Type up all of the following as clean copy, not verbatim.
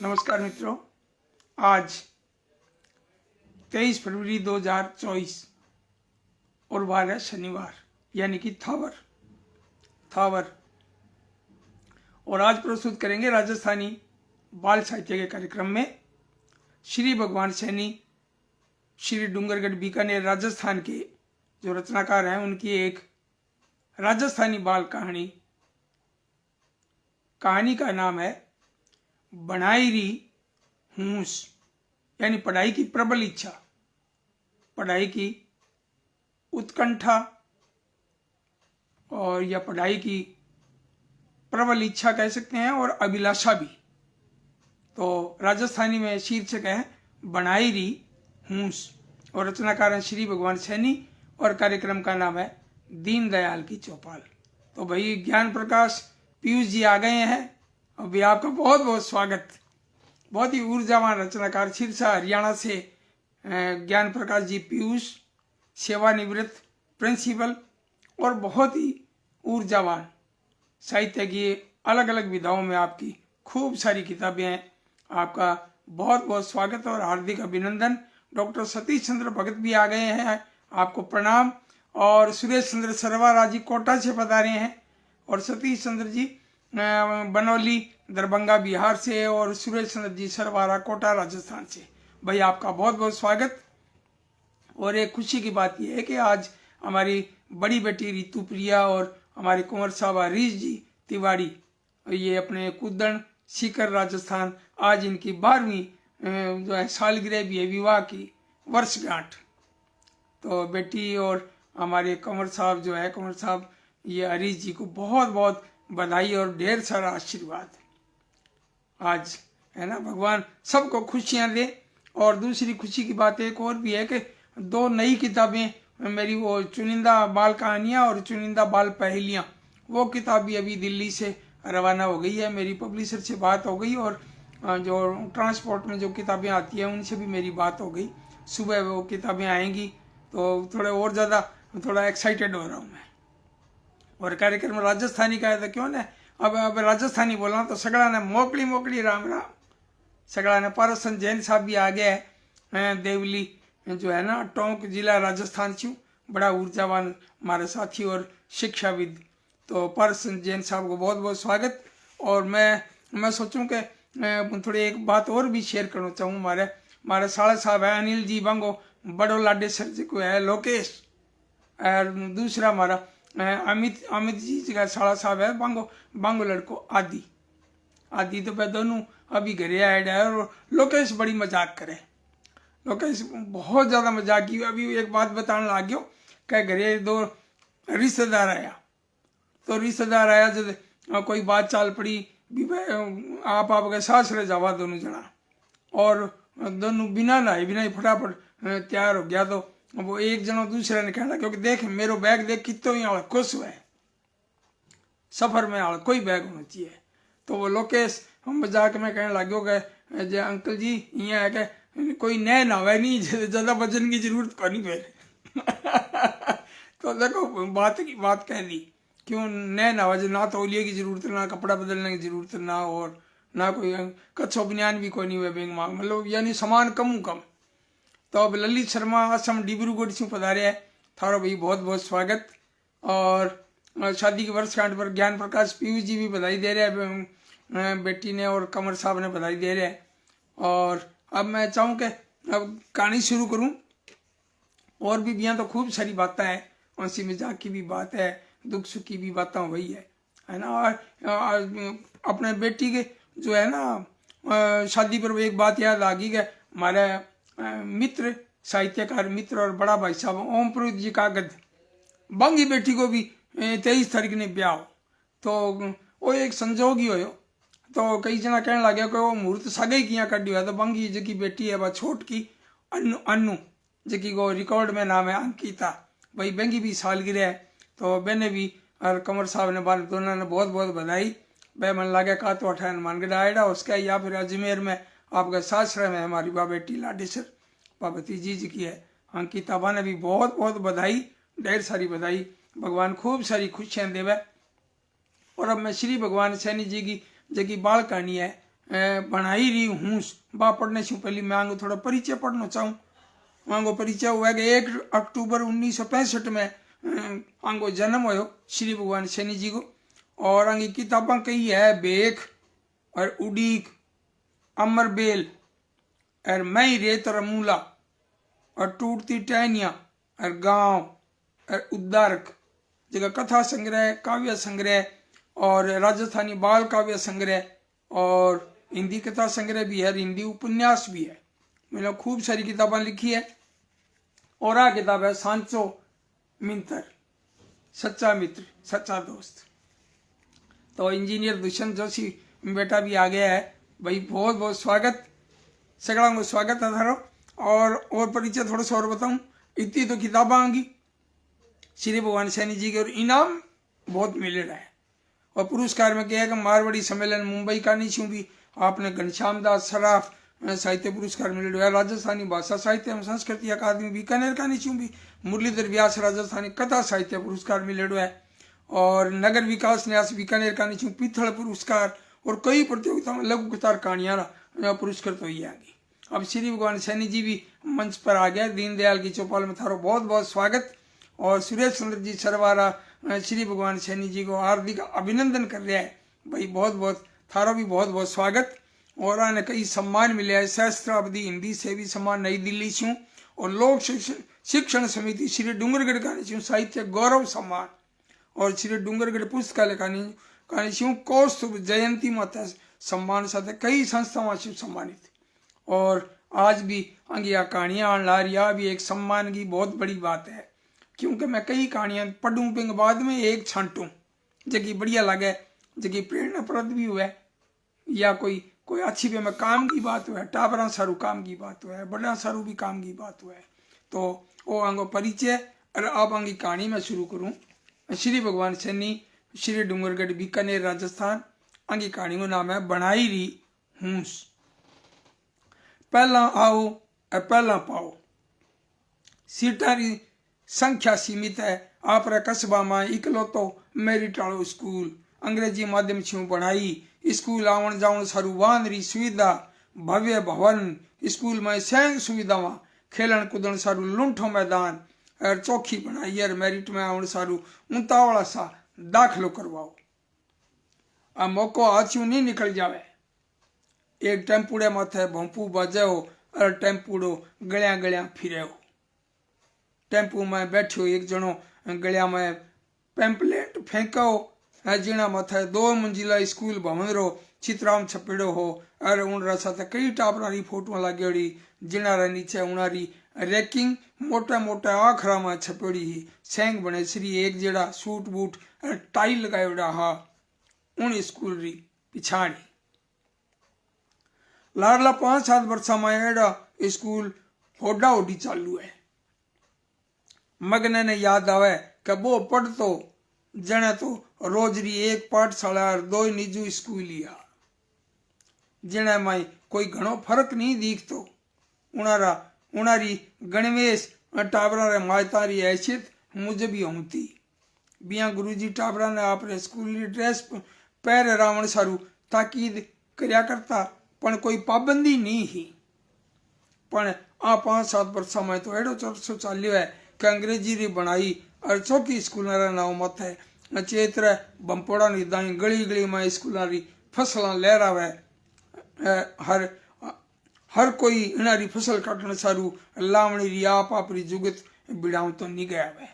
नमस्कार मित्रों, आज 23 फरवरी 2024 और वार है शनिवार यानी कि थावर। और आज प्रस्तुत करेंगे राजस्थानी बाल साहित्य के कार्यक्रम में श्री भगवान सैनी श्री डूंगरगढ़ बीकानेर राजस्थान के जो रचनाकार हैं उनकी एक राजस्थानी बाल कहानी का नाम है बनाई री हूस, यानी पढ़ाई की प्रबल इच्छा, पढ़ाई की उत्कंठा और या पढ़ाई की प्रबल इच्छा कह सकते हैं और अभिलाषा भी। तो राजस्थानी में शीर्षक है बनाई री हूस और रचनाकार हैं श्री भगवान सैनी और कार्यक्रम का नाम है दीनदयाल की चौपाल। तो भाई ज्ञान प्रकाश पीयूष जी आ गए हैं, अभी आपका बहुत बहुत स्वागत। बहुत ही ऊर्जावान रचनाकार सिरसा हरियाणा से ज्ञान प्रकाश जी पीयूष, सेवानिवृत्त प्रिंसिपल और बहुत ही ऊर्जावान, साहित्य की अलग अलग विधाओं में आपकी खूब सारी किताबें हैं। आपका बहुत बहुत स्वागत और हार्दिक अभिनंदन। डॉक्टर सतीश चंद्र भगत भी आ गए हैं, आपको प्रणाम। और सुरेश चंद्र सरवारा जी कोटा से पधारे हैं और सतीश चंद्र जी बनौली दरभंगा बिहार से और सुरेश चंद्र जी सरवारा कोटा राजस्थान से। भाई आपका बहुत बहुत स्वागत। और एक खुशी की बात यह है कि आज हमारी बड़ी बेटी रितु प्रिया और हमारे कुंवर साहब हरीश जी तिवारी, ये अपने कुदन सीकर राजस्थान, आज इनकी 12वीं जो है सालगिरह भी है विवाह की वर्षगांठ। तो बेटी और हमारे कुंवर साहब जो है कुंवर साहब ये हरीश जी को बहुत बहुत बधाई और ढेर सारा आशीर्वाद। आज है ना, भगवान सबको खुशियां दे। और दूसरी खुशी की बात एक और भी है कि 2 नई किताबें मेरी, वो चुनिंदा बाल कहानियां और चुनिंदा बाल पहेलियां, वो किताब भी अभी दिल्ली से रवाना हो गई है। मेरी पब्लिशर से बात हो गई और जो ट्रांसपोर्ट में जो किताबें आती हैं उनसे भी मेरी बात हो गई। सुबह वो किताबें आएंगी तो थोड़ा और ज़्यादा थोड़ा एक्साइटेड हो रहा हूँ मैं। और कार्यक्रम राजस्थानी का है तो क्यों ना अब राजस्थानी बोला तो सगड़ा ने मोकली राम राम। सगड़ा ने पारसन जैन साहब भी आ गया है, देवली जो है ना टोंक जिला राजस्थान से, बड़ा ऊर्जावान हमारे साथी और शिक्षाविद। तो पारसन जैन साहब को बहुत बहुत स्वागत। और मैं सोचूं कि थोड़ी एक बात और भी शेयर करना चाहूँ। हमारे साला साहब है अनिल जी बांगो, बड़ो लाडे सर जी को है लोकेश, और दूसरा हमारा अमित जी का साला साहब है बांगो लड़को आदि तो वह दोनों अभी घरे आए है। और लोकेश बड़ी मजाक करे, लोकेश बहुत ज़्यादा मजाक की। अभी एक बात बताने लग गयो कि घरे 2 रिश्तेदार आया, तो रिश्तेदार आया जब कोई बात चाल पड़ी भी आपके सासरे जावा दोनों जना, और दोनों बिना नहाए फटाफट तैयार हो गया। तो वो एक जना दूसरे ने कहना, क्योंकि देख मेरो बैग देख कितो ही आल खुश हुआ है, सफर में आल कोई बैग होना चाहिए। तो वो लोकेश हम मजाक में कहने लगे कि जे अंकल जी यहाँ है कि कोई नए नहावे नहीं, ज़्यादा वजन की जरूरत को नहीं फिर। तो देखो बात कह दी, क्यों नए नहावे, ना तौलिए की जरूरत, ना कपड़ा बदलने की जरूरत, ना और ना कोई कच्छो बनियान भी कोई नहीं हुआ बैंक मांग, मतलब यानी सामान कम। तो अब ललित शर्मा असम डिब्रूगढ़ से पधारे है, थारो भाई बहुत बहुत स्वागत। और शादी की वर्षगांठ पर ज्ञान प्रकाश पीयूष जी भी बधाई दे रहे हैं, बेटी ने और कमर साहब ने बधाई दे रहे हैं। और अब मैं चाहूँ कि अब कहानी शुरू करूँ। और भी यहाँ तो खूब सारी बातें हैं, हंसी मजाक की भी बात है, दुख सुख की भी बातें वही है ना। और अपने बेटी के जो है ना शादी पर एक बात याद आ गई कि हमारे मित्र साहित्यकार मित्र और बड़ा भाई साहब ओम पुरोहित जी कागद बंगी बेटी को भी 23 तारीख ने ब्याह हो, तो वो एक संजोग ही हो। तो कई जना कहने लगे कि वो मुहूर्त सगे किया कर दिया। तो बंगी जी की बेटी है वह छोट की अन्नू जी को रिकॉर्ड में नाम है अंकिता, भाई बंगी भी सालगिरह है। तो मैंने भी और कमर साहब ने बार दोनों ने बहुत बहुत बधाई। वह मन लगे का तो 18 मानगढ़ आएगा उसका, या फिर अजमेर में आपका सासरा में हमारी बा बेटी लाडेसर पार्वती जी की है अंकिता, बा ने भी बहुत बहुत बधाई, ढेर सारी बधाई। भगवान खूब सारी खुशियां देवे। और अब मैं श्री भगवान सैनी जी की बाल कहानी है बनाई रही हूँ बा पढ़ने से पहले मैं आंगो थोड़ा परिचय पढ़ना चाहूँ। आंगो परिचय हुआ कि 1 अक्टूबर 1965 में आंगो जन्म हो श्री भगवान सैनी जी को। और आंगी किताबा कई है बेख और उड़ीक, अमरबेल और मई रेत रमूला और टूटती टहनिया और गांव और उद्दारक जगह कथा संग्रह, काव्य संग्रह और राजस्थानी बाल काव्य संग्रह और हिंदी कथा संग्रह भी है, हिंदी उपन्यास भी है। मतलब खूब सारी किताबें लिखी है। और आ किताब है सांचो मित्र, सच्चा मित्र, सच्चा दोस्त। तो इंजीनियर दुष्यंत जोशी बेटा भी आ गया है। भाई बहुत बहुत स्वागत, सगड़ा को स्वागत है थारो। और परिचय थोड़ा सा और बताऊं, इतनी तो किताबें आएंगी श्री भगवान सैनी जी के, और इनाम बहुत मिल रहा है। और पुरस्कार में क्या है कि मारवाड़ी सम्मेलन मुंबई का नहीं छू भी आपने घनश्याम दास सराफ साहित्य पुरस्कार मिल रहा है। राजस्थानी भाषा साहित्य एवं संस्कृति अकादमी बीकानेर का नहीं छू भी मुरलीधर व्यास राजस्थानी कथा साहित्य पुरस्कार मिल रहा है। और नगर विकास न्यास बीकानेर का नहीं छू पीथल पुरस्कार और कई प्रतियोगिता में लघु कथार कहानियां पुरस्कार तो ही आ गई। अब श्री भगवान सैनी जी भी मंच पर आ गया। दीनदयाल की चौपाल में थारो बहुत बहुत स्वागत। और सुरेश चंद्र जी सरवारा श्री भगवान सैनी जी को हार्दिक अभिनंदन कर रहा है। भाई बहुत बहुत थारो भी बहुत बहुत स्वागत। और आने कई सम्मान मिले है। सहस्त्रावधि हिंदी सेवी सम्मान नई दिल्ली छू और लोक शिक्षण समिति श्री डूंगरगढ़ का छू साहित्य गौरव सम्मान और श्री डूंगरगढ़ पुस्तकालय का छू कौस्तुभ जयंती माता सम्मान साथ कई संस्थाओं से सम्मानित। और आज भी अंगिया कहानियां आने ला रही भी एक सम्मान की बहुत बड़ी बात है, क्योंकि मैं कई कहानियां पढ़ूं पिंग बाद में एक छांटूं जबकि बढ़िया लगे, जबकि प्रेरणाप्रद भी हुआ या कोई अच्छी पे में काम की बात हुआ है, टाबरा सारू काम की बात हुआ है, बड़ा सारू भी काम की बात हुआ है। तो वो आंगो परिचय और आप आंगी कहानी में शुरू करूं। श्री भगवान सैनी श्री डूंगरगढ़ बीकानेर राजस्थान। आंगी कहानी को नाम है बनाई री हूंस। पहला आओ और पहला पाओ। सीटा की संख्या सीमित है। आप कस्बा में इकलो तो मेरिट वालों स्कूल अंग्रेजी माध्यम छू पढ़ाई। स्कूल आवन जावन सारू वाहन री सुविधा, भव्य भवन, स्कूल में सैंग सुविधावां, खेलन कूदन सारू लूंठो मैदान और चौखी बनाई और मेरिट में आवन सारू उतावला सा दाखिलो करवाओ। आ मौको आचू नहीं निकल जावे। एक टेम्पूड़े माथे भोंपू बजाओ और टेम्पूड़ो गलिया गलिया फिरे। टेम्पू में बैठो एक जनो गलिया में पेम्पलेट फेंको। जीना माथे 2 मंजिला स्कूल भवन रो चित्राम छपेड़ो हो और उनरा साथ कई टापरा री फोटो लागेड़ी। जिना रे नीचे उनारी रैकिंग मोटा मोटा आखरा में छपेड़ी ही सेंग बने श्री एक जेड़ा सूट बूट और टाई लगायोड़ा हा उन स्कूल री पिछाड़ी। लाडला 5-7 वर्षा में एड़ा स्कूल होडा होडी चालू है। मगने ने याद आवे कि वो पढ़ तो जने तो रोज री एक पाठशाला और 2 निजी स्कूल लिया, जिने में कोई घणो फर्क नहीं दिखतो। उनारी गणवेश टाबरा रे मायता री हैसियत मुझे भी होती। बिया गुरुजी टाबरा ने आपरे स्कूल री ड्रेस पहरे रावण सारू ताकीद करया करता, पण कोई पाबंदी नहीं ही। पण आ 5-7 वर्षा में तो एडो चर्चो चाल्यो है कि अंग्रेजी री बनाई और चौकी स्कूल नाव मथे चेत्र बंपोड़ा नी दाई गली गली में स्कूल री फसला लहरावे। हर कोई इनारी फसल काटने सारू लावणी री आप री जुगत बिड़ाव तो नहीं गया वे।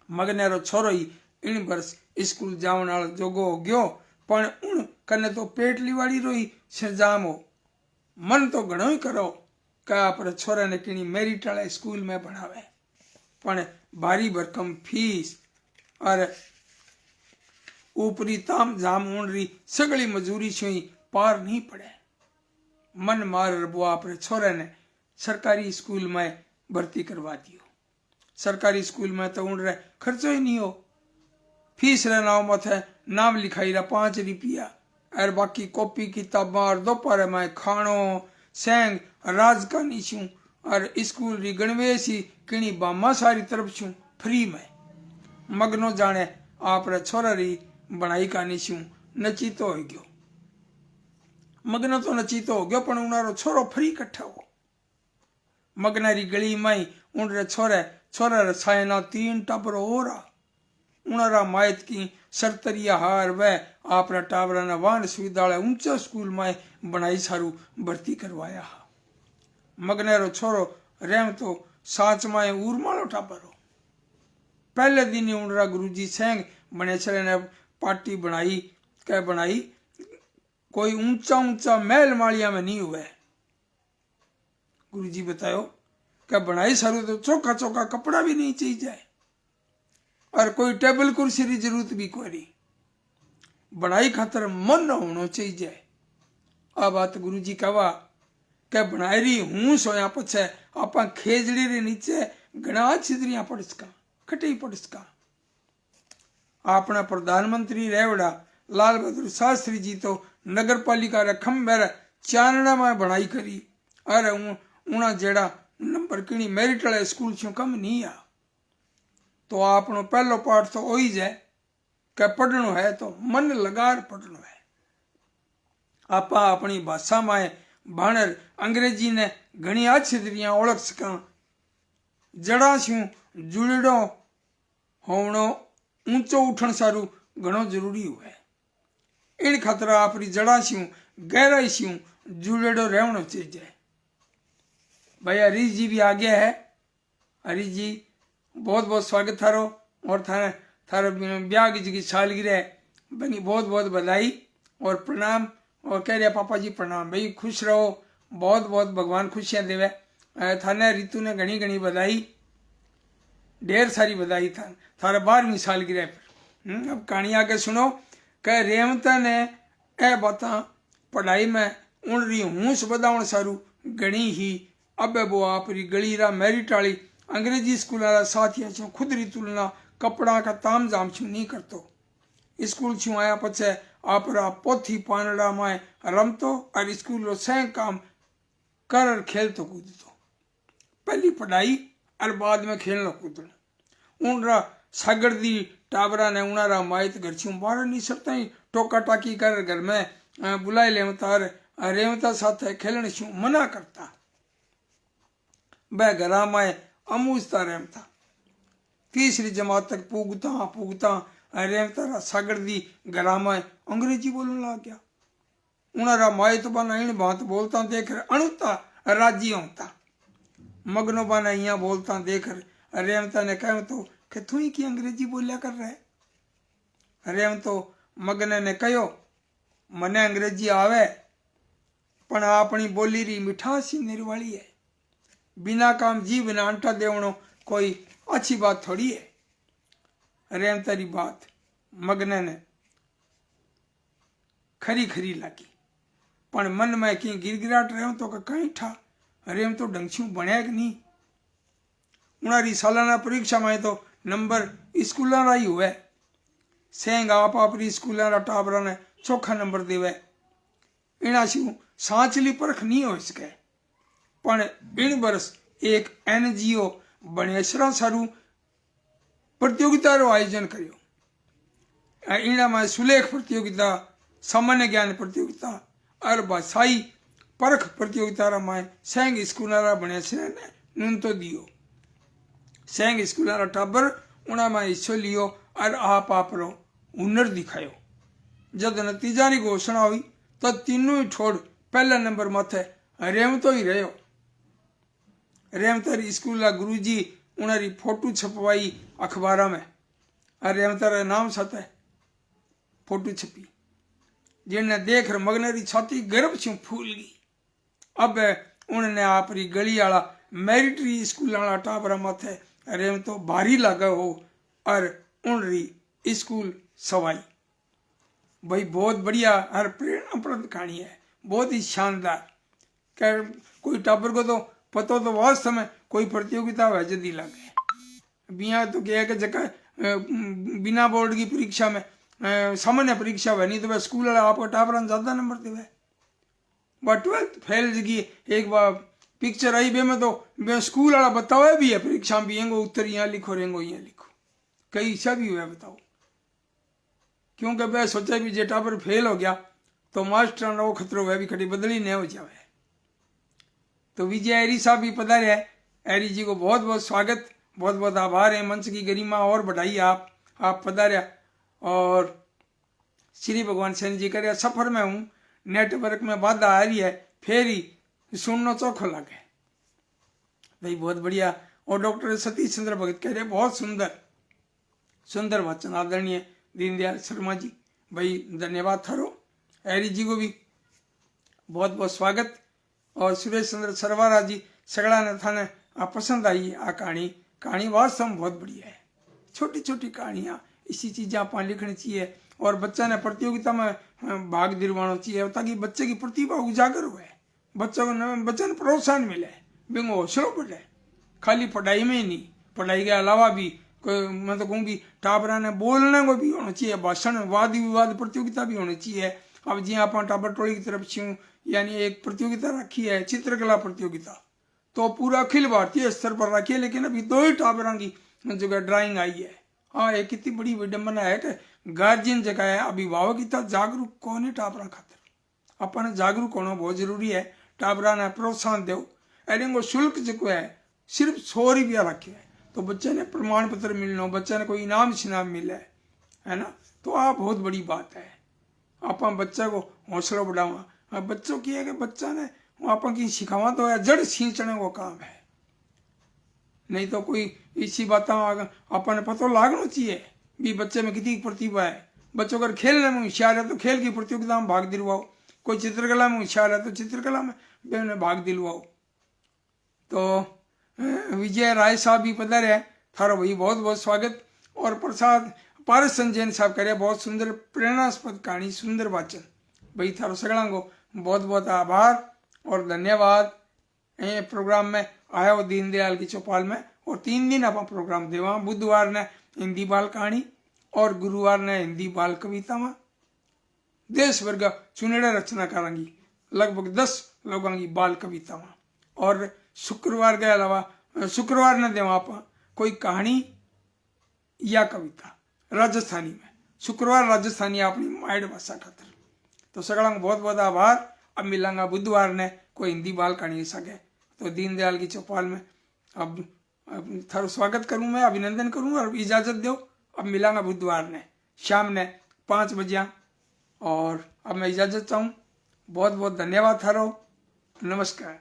मगने रो छोरो ही इन वर्ष स्कूल जावन वाला जोगो हो गयो, पण उन कने तो पेट लिवाड़ी रोई सरजाम हो। मन तो घणो ही करो कि आप छोरा ने किनी मेरिट वाले स्कूल में पढ़ावे, पण भारी भरकम फीस और ऊपरी ताम झाम उनरी सगली मजूरी छुई पार नहीं पड़े। मन मार रबुआ अपने छोरे ने सरकारी स्कूल में भर्ती करवा दियो। सरकारी स्कूल में तो उन रे खर्चो ही नहीं हो। फीस रे नाव मथे नाम लिखाई रहा 5 रुपया और बाकी कॉपी किताबा और दोपहर में खानो सेंग राज का नीचू और स्कूल री गणवेशी किणी बामा सारी तरफ छू फ्री में। मगनो जाने आप रे छोरा री बनाई का नीचू नचीतो हो गयो। मगन तो नचीतो हो गयो पण उनारो छोरो फरी कट्ठा हो मगनारी गली में उनरे छोरा रे सायना 3 टाबर और उनारा मायत की सरतरिया हार व आपरा टाबरा ने वान सुविधालय ऊंचा स्कूल में बनाई सारू भर्ती करवाया मगनेरो छोरो रेम तो साच में उर्मालो टाबर हो पहले दिन ही उनरा गुरुजी सेंग बने चले ने पार्टी बनाई कोई ऊंचा ऊंचा महल मालिया में नहीं हुआ गुरुजी बतायो क्या बनाई सारू तो चौका चौका कपड़ा भी नहीं चाहिए और कोई टेबल कुर्सी की जरूरत भी कोई नहीं बनाई खातर मन होना चाहिए आ बात गुरुजी कहा क्या बनाई रही हूं सोया पछे आप खेजड़ी रे नीचे घना छिदरिया पड़सका खटी पड़सका अपना प्रधानमंत्री रेवड़ा लाल बहादुर शास्त्री जी तो नगर पालिका रे खंबे चारणा में बनाई करी अरे उना जेड़ा नंबर किणी मेरिट वाले स्कूल छो कम नहीं आ तो आपनो पहलो पाठ तो वही है कि पढ़नो है तो मन लगार पढ़नो है आपा अपनी भाषा में भाणर अंग्रेजी ने घनी आछिदरियां ओळख सका जड़ा छू जुड़ो होवणो ऊंचो उठण सारू घणो जरूरी हुए इन खातर आपरी जड़ा छू गहराई छू जुड़ेडो रहनो चाहिए भाई हरीश जी भी आ गया है हरीश जी बहुत बहुत स्वागत थारो और थारे ब्याह की सालगिरह बनी बहुत बहुत बधाई और प्रणाम और कह रहे पापा जी प्रणाम भाई खुश रहो बहुत बहुत भगवान खुशियां देवे थाने ऋतु ने घनी घनी बधाई ढेर सारी बधाई थारे 12वीं सालगिरह पर अब कहानी आके सुनो कह रेवता ने ए बात पढ़ाई में उन रही हूस बधावण सारू घनी ही अब वो आपरी गली रा मेरिट वाली अंग्रेजी स्कूल वाला साथिया छो खुद री तुलना कपड़ा का ताम जाम छू नहीं करतो स्कूल छू आया पछे आपरा पोथी पानड़ा में रमतो और स्कूल रो सह काम कर खेलतो कूदतो पहली पढ़ाई और बाद में खेलनो कूदनो उनरा सागरदी टाबरा ने उनारा मायत घर छू बाहर नहीं सकता ही टोका टाकी कर घर में बुलाई लेवता रेवता साथे खेलने छू मना करता वह घरा में अमूजता रहता तीसरी जमात तक पूगता रेवता सागरदी घरा में अंग्रेजी बोलने लग गया उनारा मायत बना इन बात बोलता देख अणुता राजी होता मगनो बना यहाँ बोलता देख रेवता ने कह तो कि तू ही की अंग्रेजी बोलिया कर रहे रेव तो मगने ने कहो मने अंग्रेजी आवे पण अपनी बोली री मिठास ही निर्वाली है बिना काम जीव ने आंटा देवणो कोई अच्छी बात थोड़ी है रेम तेरी बात मगने ने खरी खरी लगी पण मन में कहीं गिरगिराट रहे तो कहीं ठा रेम तो डंगछू बने कि नहीं उनारी सालाना परीक्षा में तो नंबर स्कूल ही हुए सेंग आप अपनी स्कूल टाबरा ने चोखा नंबर देवे इना शू सांचली परख नहीं हो सके पण इन वर्ष एक NGO बनेसरा सारू प्रतियोगिता रो आयोजन करियो इना में सुलेख प्रतियोगिता सामान्य ज्ञान प्रतियोगिता और भाषाई परख प्रतियोगिता में सेंग स्कूल बनेसरा ने नून तो दियो सेंग स्कूल टाबर उना में हिस्सो लियो और आप रो हुनर दिखायो जब नतीजा की घोषणा हुई तो तीनों ही ठोड़ पहला नंबर माथे रेवतो ही रहो रेवतर स्कूल गुरुजी उनारी फोटो छपवाई अखबार में और रेवतर नाम साथ फोटो छपी जिन्हें देख मगनरी छाती गर्भ छू फूल गई अब उन्होंने आपरी गली वाला मेरिटरी स्कूल वाला टाबरा माथे रेव तो भारी लगा हो और उनरी स्कूल सवाई भाई बहुत बढ़िया और प्रेरणाप्रद कहानी है बहुत ही शानदार क्या कोई टाबर को तो पतो तो वास्तव में कोई प्रतियोगिता है जदी लगे बिया तो क्या कि जगह बिना बोर्ड की परीक्षा में सामान्य परीक्षा है नहीं तो वह स्कूल वाला आपको टाबरा ज्यादा नंबर देवे वह 12th फेल जगी एक बार पिक्चर आई बे में तो स्कूल वाला बतावा भी है परीक्षा में भी उत्तर यहाँ लिखो रेंगो यहाँ लिखो कई इच्छा भी हुआ बताओ क्योंकि वह सोचा भी जे टाबर फेल हो गया तो मास्टर नो खतरो वह भी कटी बदली न हो जावे। तो विजय एरी साहब भी पधारे है। एरी जी को बहुत बहुत स्वागत, बहुत बहुत आभार है। मंच की गरिमा और बढ़ाइए आप पधारिया। और श्री भगवान शनि जी करे सफर में हूँ, नेटवर्क में बाधा आ रही है, फिर ही सुनना चौखो लगे भाई, बहुत बढ़िया। और डॉक्टर सतीश चंद्र भगत कह रहे बहुत सुंदर सुंदर वचन, आदरणीय दीनदयाल शर्मा जी, भाई धन्यवाद थारो। एरी जी को भी बहुत बहुत स्वागत। और सुरेश चंद्र सरवारा जी सगड़ा ने थाने पसंद आई आ कहानी वास्तव में बहुत बढ़िया है। छोटी छोटी कहानियाँ, इसी चीज़ें आप लिखनी चाहिए और बच्चा ने प्रतियोगिता में भाग दिलवाना चाहिए ताकि बच्चे की प्रतिभा उजागर हुए, बच्चे ने प्रोत्साहन मिले, बिंगो हौसलों बढ़े। खाली पढ़ाई में ही नहीं, पढ़ाई के अलावा भी कोई मतलब कहूँ भी टाबरा ने बोलने को भी होना चाहिए, भाषण वाद विवाद प्रतियोगिता भी होनी चाहिए। अब जी आप टाबर टोली की तरफ से यानी एक प्रतियोगिता रखी है, चित्रकला प्रतियोगिता, तो पूरा अखिल भारतीय स्तर पर रखी है, लेकिन अभी 2 ही टाबरा की जो ड्राइंग आई है। हाँ, एक कितनी बड़ी विडंबना है कि गार्जियन जगह है, अभिभावक इतना जागरूक कौन है टाबरा खातर। अपन जागरूक होना बहुत जरूरी है। टाबरा ने प्रोत्साहन दो। अरे वो शुल्क जो है सिर्फ 100 रुपया रखे है, तो बच्चे ने प्रमाण पत्र मिलना, बच्चे ने कोई इनाम शिनाम मिले है ना, तो आप बहुत बड़ी बात है। आप बच्चे को हौसला बढ़ावा, बच्चों की है कि बच्चा ने आप की सिखावा तो है, जड़ सींचने को काम है। नहीं तो कोई इसी बात अपन पता लागना चाहिए भी बच्चे में कितनी प्रतिभा है। बच्चों अगर खेलने में होशियार है तो खेल की प्रतियोगिता में भाग दिलवाओ, कोई चित्रकला में होशियार है तो चित्रकला में भाग दिलवाओ। तो विजय राय साहब भी पधारे है, थारा भाई बहुत बहुत स्वागत। और प्रसाद पारस संजैन साहब करे बहुत सुंदर प्रेरणास्पद कहानी, सुंदर वाचन, भाई थारो सगड़ा को बहुत बहुत आभार और धन्यवाद। प्रोग्राम में आया वो दीनदयाल की चौपाल में, और 3 दिन आप प्रोग्राम देवा। बुधवार ने हिंदी बाल कहानी और गुरुवार ने हिंदी बाल कविता में देश भर का चुनेड़ा रचनाकारों की लगभग 10 लोगों की बाल कविता में, और शुक्रवार के अलावा शुक्रवार ने देवा आप कोई कहानी या कविता राजस्थानी में, शुक्रवार राजस्थानी अपनी माइड भाषा खातर। तो सगड़ा बहुत बहुत आभार। अब मिलांगा बुधवार ने कोई हिंदी बाल कहानी सके, तो दीनदयाल की चौपाल में अब थारो स्वागत करूं, मैं अभिनंदन करूं और इजाजत दो। अब मिलांगा बुधवार ने शाम ने 5 बजे, और अब मैं इजाजत चाहूँ। बहुत बहुत धन्यवाद थारो, नमस्कार।